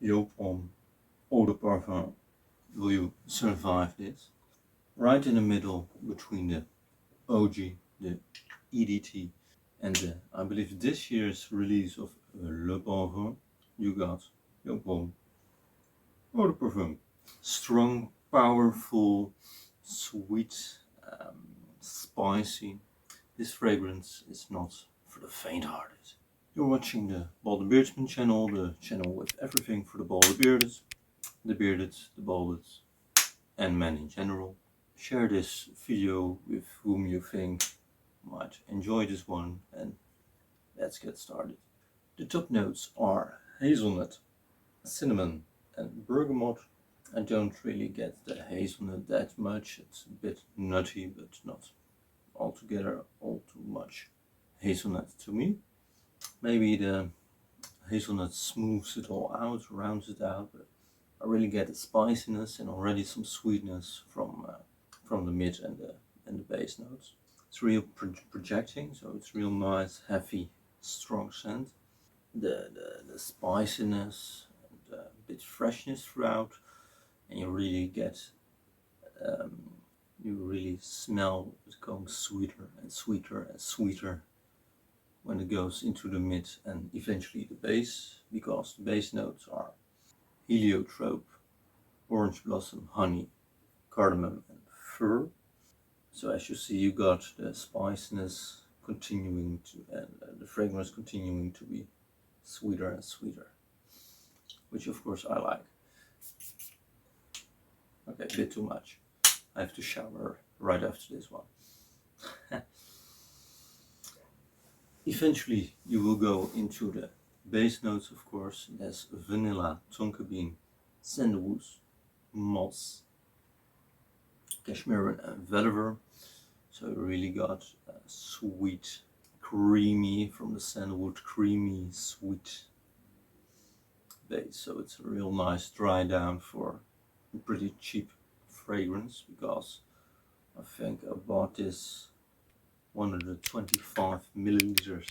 Joop Homme, Eau de Parfum. Will you survive this? Right in the middle between the OG, the EDT, and the, I believe this year's release of Le Parfum, you got Joop Homme, Eau de Parfum. Strong, powerful, sweet, spicy. This fragrance is not for the faint-hearted. You're watching the N Beardsmen channel, the channel with everything for the bald, bearded, the balded, and men in general. Share this video with whom you think might enjoy this one, and let's get started. The top notes are hazelnut, cinnamon, and bergamot. I don't really get the hazelnut that much. It's a bit nutty, but not altogether all too much hazelnut to me. Maybe the hazelnut smooths it all out, rounds it out, but I really get the spiciness and already some sweetness from the mid and the base notes. It's real projecting, so it's real nice, heavy, strong scent. The spiciness and a bit freshness throughout, and you really get, you really smell it going sweeter and sweeter and sweeter when it goes into the mid and eventually the base, because the base notes are heliotrope, orange blossom, honey, cardamom, and fir. So as you see, you got the spiciness continuing to, and the fragrance continuing to be sweeter and sweeter, which of course I like. Okay, a bit too much. I have to shower right after this one. Eventually you will go into the base notes, of course. There's vanilla, tonka bean, sandalwood, moss, cashmere, and vetiver. So you really got sweet, creamy from the sandalwood, creamy, sweet base. So it's a real nice dry down for a pretty cheap fragrance, because I think I bought this 125 milliliters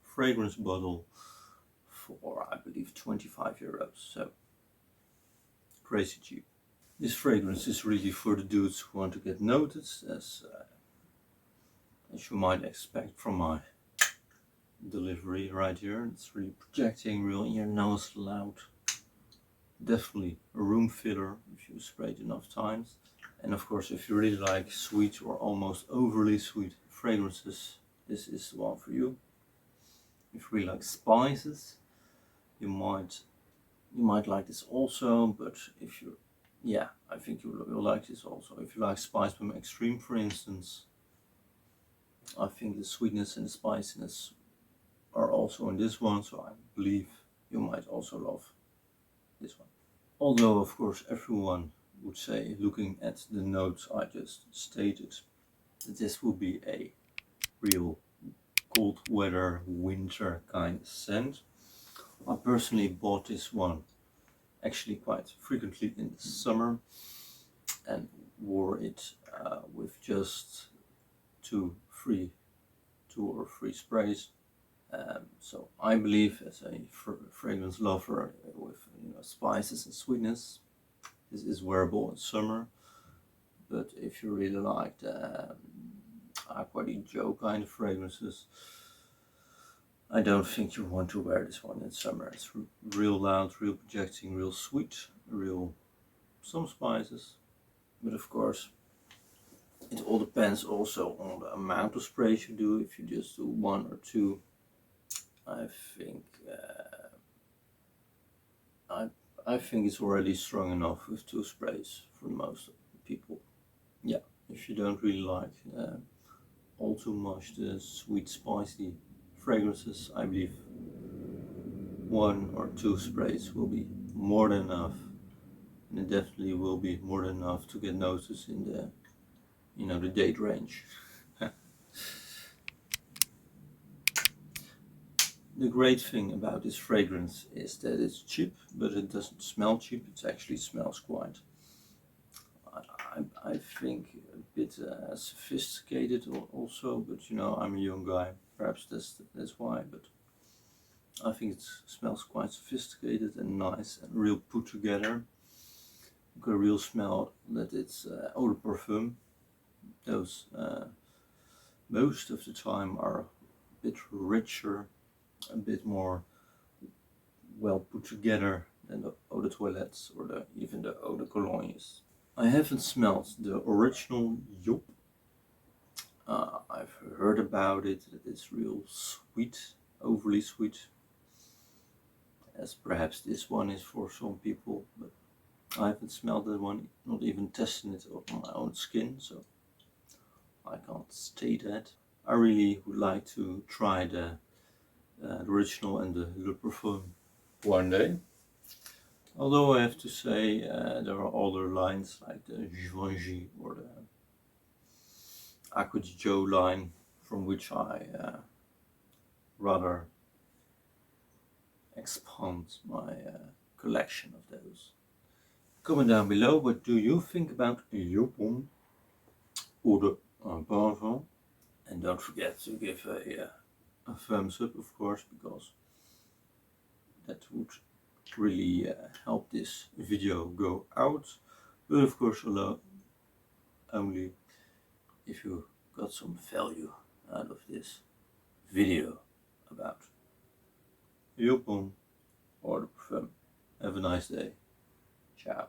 fragrance bottle for, I believe, 25 euros. So crazy cheap. This fragrance is really for the dudes who want to get noticed, as you might expect from my delivery right here. It's really projecting, real in your nose, loud. Definitely a room filler if you spray it enough times. And of course, if you really like sweet or almost overly sweet fragrances, this is the one for you. If you really like spices, you might like this also. But if you, yeah, I think you'll like this also. If you like Spice Bomb Extreme, for instance, I think the sweetness and the spiciness are also in this one, so I believe you might also love this one. Although of course everyone would say, looking at the notes I just stated, that this will be a real cold weather, winter kind of scent. I personally bought this one actually quite frequently in the summer and wore it with just two or three sprays. So I believe, as a fragrance lover with spices and sweetness, this is wearable in summer. But if you really like the Aqua di Joe kind of fragrances, I don't think you want to wear this one in summer. It's real loud, real projecting, real sweet, real some spices. But of course, it all depends also on the amount of sprays you do. If you just do one or two, I think I think it's already strong enough with two sprays for most people. Yeah, if you don't really like all too much the sweet, spicy fragrances, I believe one or two sprays will be more than enough, and it definitely will be more than enough to get noticed in the the date range. The great thing about this fragrance is that it's cheap, but it doesn't smell cheap. It actually smells quite, I think, a bit sophisticated also, but I'm a young guy, perhaps that's why. But I think it smells quite sophisticated and nice and real put together. You can real smell that it's eau de parfum. Those most of the time are a bit richer, a bit more well put together than the eau de toilettes or even the eau de colognes. I haven't smelled the original Joop. I've heard about it, that it's real sweet, overly sweet, as perhaps this one is for some people, but I haven't smelled that one, not even testing it on my own skin, so I can't state that. I really would like to try the original and the Le Parfum one day. Although I have to say there are other lines like the Givenchy or the Aqua di Gio line, from which I rather expand my collection of those. Comment down below, what do you think about Joop Homme or the Parfum? And don't forget to give a thumbs up, of course, because that would really help this video go out. But of course only if you got some value out of this video about Joop Homme or the Parfum. Have a nice day. Ciao.